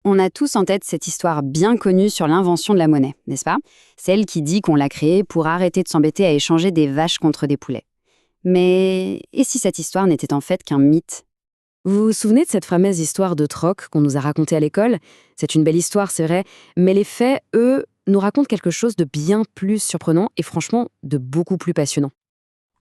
On a tous en tête cette histoire bien connue sur l'invention de la monnaie, n'est-ce pas? Celle qui dit qu'on l'a créée pour arrêter de s'embêter à échanger des vaches contre des poulets. Mais et si cette histoire n'était en fait qu'un mythe? Vous vous souvenez de cette fameuse histoire de troc qu'on nous a racontée à l'école? C'est une belle histoire, c'est vrai, mais les faits, eux, nous racontent quelque chose de bien plus surprenant et franchement de beaucoup plus passionnant.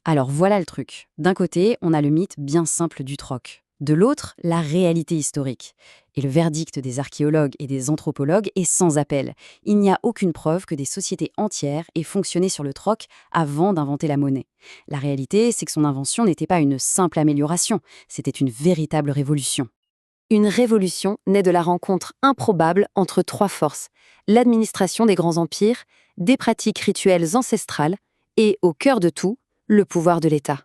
Alors voilà le truc. D'un côté, on a le mythe bien simple du troc. De l'autre, la réalité historique. Et le verdict des archéologues et des anthropologues est sans appel. Il n'y a aucune preuve que des sociétés entières aient fonctionné sur le troc avant d'inventer la monnaie. La réalité, c'est que son invention n'était pas une simple amélioration, c'était une véritable révolution. Une révolution née de la rencontre improbable entre trois forces, l'administration des grands empires, des pratiques rituelles ancestrales et, au cœur de tout, le pouvoir de l'État.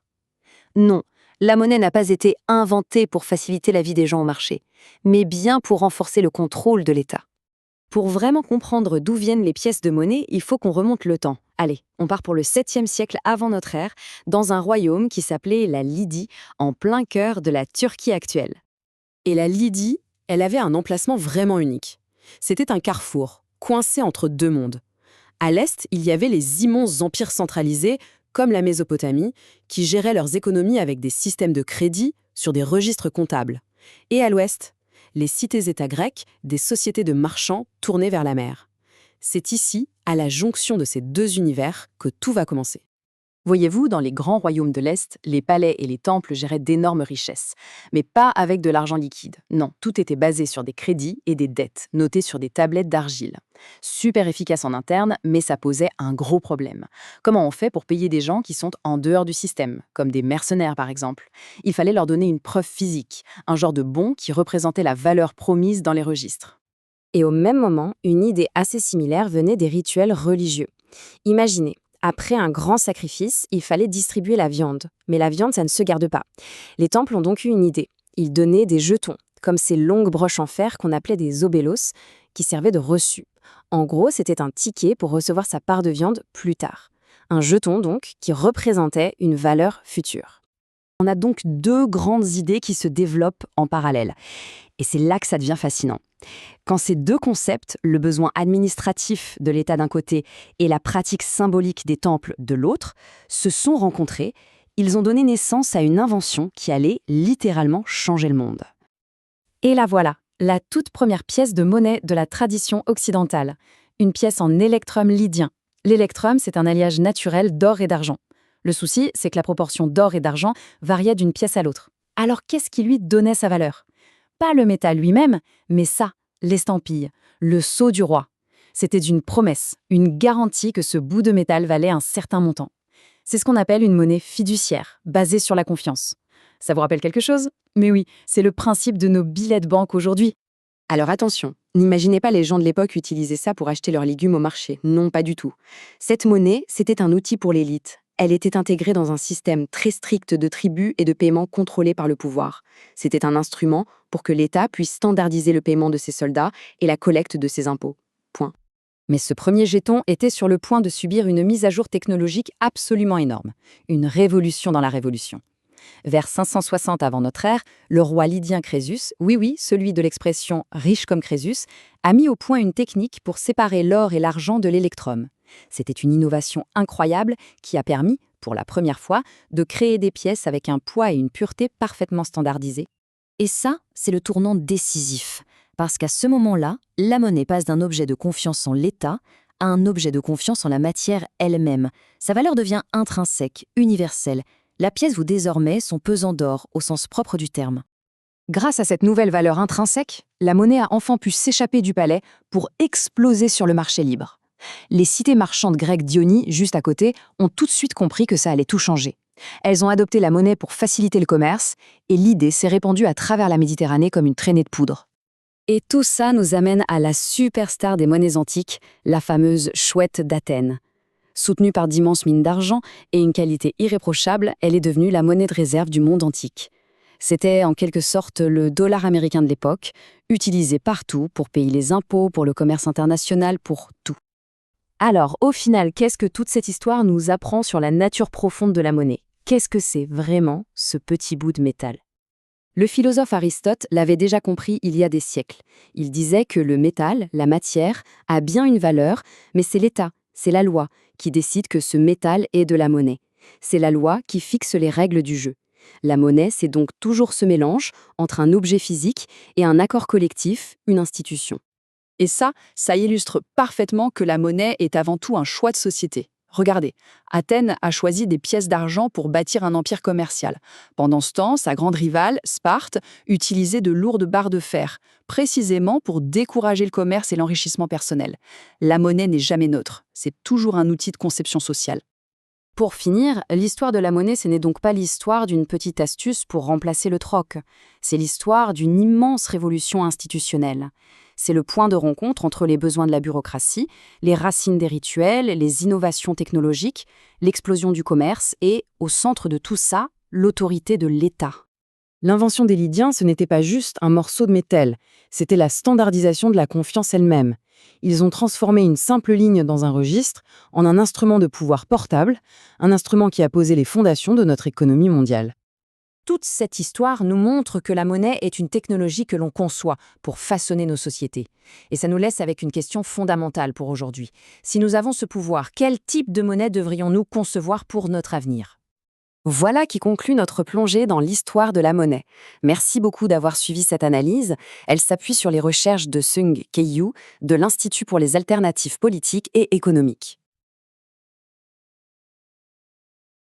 Non, la monnaie n'a pas été inventée pour faciliter la vie des gens au marché, mais bien pour renforcer le contrôle de l'État. Pour vraiment comprendre d'où viennent les pièces de monnaie, il faut qu'on remonte le temps. Allez, on part pour le 7e siècle avant notre ère, dans un royaume qui s'appelait la Lydie, en plein cœur de la Turquie actuelle. Et la Lydie, elle avait un emplacement vraiment unique. C'était un carrefour, coincé entre deux mondes. À l'est, il y avait les immenses empires centralisés, comme la Mésopotamie, qui géraient leurs économies avec des systèmes de crédit sur des registres comptables. Et à l'ouest, les cités-États grecs, des sociétés de marchands tournées vers la mer. C'est ici, à la jonction de ces deux univers, que tout va commencer. Voyez-vous, dans les grands royaumes de l'Est, les palais et les temples géraient d'énormes richesses. Mais pas avec de l'argent liquide. Non, tout était basé sur des crédits et des dettes, notées sur des tablettes d'argile. Super efficace en interne, mais ça posait un gros problème. Comment on fait pour payer des gens qui sont en dehors du système, comme des mercenaires par exemple? Il fallait leur donner une preuve physique, un genre de bon qui représentait la valeur promise dans les registres. Et au même moment, une idée assez similaire venait des rituels religieux. Imaginez, après un grand sacrifice, il fallait distribuer la viande. Mais la viande, ça ne se garde pas. Les temples ont donc eu une idée. Ils donnaient des jetons, comme ces longues broches en fer qu'on appelait des obélos, qui servaient de reçu. En gros, c'était un ticket pour recevoir sa part de viande plus tard. Un jeton, donc, qui représentait une valeur future. On a donc deux grandes idées qui se développent en parallèle. Et c'est là que ça devient fascinant. Quand ces deux concepts, le besoin administratif de l'État d'un côté et la pratique symbolique des temples de l'autre, se sont rencontrés, ils ont donné naissance à une invention qui allait littéralement changer le monde. Et la voilà, la toute première pièce de monnaie de la tradition occidentale. Une pièce en électrum lydien. L'électrum, c'est un alliage naturel d'or et d'argent. Le souci, c'est que la proportion d'or et d'argent variait d'une pièce à l'autre. Alors qu'est-ce qui lui donnait sa valeur? Pas le métal lui-même, mais ça, l'estampille, le sceau du roi. C'était une promesse, une garantie que ce bout de métal valait un certain montant. C'est ce qu'on appelle une monnaie fiduciaire, basée sur la confiance. Ça vous rappelle quelque chose? Mais oui, c'est le principe de nos billets de banque aujourd'hui. Alors attention, n'imaginez pas les gens de l'époque utiliser ça pour acheter leurs légumes au marché. Non, pas du tout. Cette monnaie, c'était un outil pour l'élite. Elle était intégrée dans un système très strict de tribus et de paiements contrôlés par le pouvoir. C'était un instrument pour que l'État puisse standardiser le paiement de ses soldats et la collecte de ses impôts. Point. Mais ce premier jeton était sur le point de subir une mise à jour technologique absolument énorme. Une révolution dans la révolution. Vers 560 avant notre ère, le roi lydien Crésus, oui, celui de l'expression « riche comme Crésus », a mis au point une technique pour séparer l'or et l'argent de l'électrum. C'était une innovation incroyable qui a permis, pour la première fois, de créer des pièces avec un poids et une pureté parfaitement standardisés. Et ça, c'est le tournant décisif, parce qu'à ce moment-là, la monnaie passe d'un objet de confiance en l'État à un objet de confiance en la matière elle-même. Sa valeur devient intrinsèque, universelle. La pièce vaut désormais son pesant d'or au sens propre du terme. Grâce à cette nouvelle valeur intrinsèque, la monnaie a enfin pu s'échapper du palais pour exploser sur le marché libre. Les cités marchandes grecques d'Ionie, juste à côté, ont tout de suite compris que ça allait tout changer. Elles ont adopté la monnaie pour faciliter le commerce, et l'idée s'est répandue à travers la Méditerranée comme une traînée de poudre. Et tout ça nous amène à la superstar des monnaies antiques, la fameuse chouette d'Athènes. Soutenue par d'immenses mines d'argent et une qualité irréprochable, elle est devenue la monnaie de réserve du monde antique. C'était en quelque sorte le dollar américain de l'époque, utilisé partout pour payer les impôts, pour le commerce international, pour tout. Alors, au final, qu'est-ce que toute cette histoire nous apprend sur la nature profonde de la monnaie? Qu'est-ce que c'est vraiment ce petit bout de métal? Le philosophe Aristote l'avait déjà compris il y a des siècles. Il disait que le métal, la matière, a bien une valeur, mais c'est l'État, c'est la loi, qui décide que ce métal est de la monnaie. C'est la loi qui fixe les règles du jeu. La monnaie, c'est donc toujours ce mélange entre un objet physique et un accord collectif, une institution. Et ça illustre parfaitement que la monnaie est avant tout un choix de société. Regardez, Athènes a choisi des pièces d'argent pour bâtir un empire commercial. Pendant ce temps, sa grande rivale, Sparte, utilisait de lourdes barres de fer, précisément pour décourager le commerce et l'enrichissement personnel. La monnaie n'est jamais neutre, c'est toujours un outil de conception sociale. Pour finir, l'histoire de la monnaie, ce n'est donc pas l'histoire d'une petite astuce pour remplacer le troc. C'est l'histoire d'une immense révolution institutionnelle. C'est le point de rencontre entre les besoins de la bureaucratie, les racines des rituels, les innovations technologiques, l'explosion du commerce et, au centre de tout ça, l'autorité de l'État. L'invention des Lydiens, ce n'était pas juste un morceau de métal, c'était la standardisation de la confiance elle-même. Ils ont transformé une simple ligne dans un registre en un instrument de pouvoir portable, un instrument qui a posé les fondations de notre économie mondiale. Toute cette histoire nous montre que la monnaie est une technologie que l'on conçoit pour façonner nos sociétés. Et ça nous laisse avec une question fondamentale pour aujourd'hui. Si nous avons ce pouvoir, quel type de monnaie devrions-nous concevoir pour notre avenir ? Voilà qui conclut notre plongée dans l'histoire de la monnaie. Merci beaucoup d'avoir suivi cette analyse. Elle s'appuie sur les recherches de Sung Kei-yu de l'Institut pour les alternatives politiques et économiques.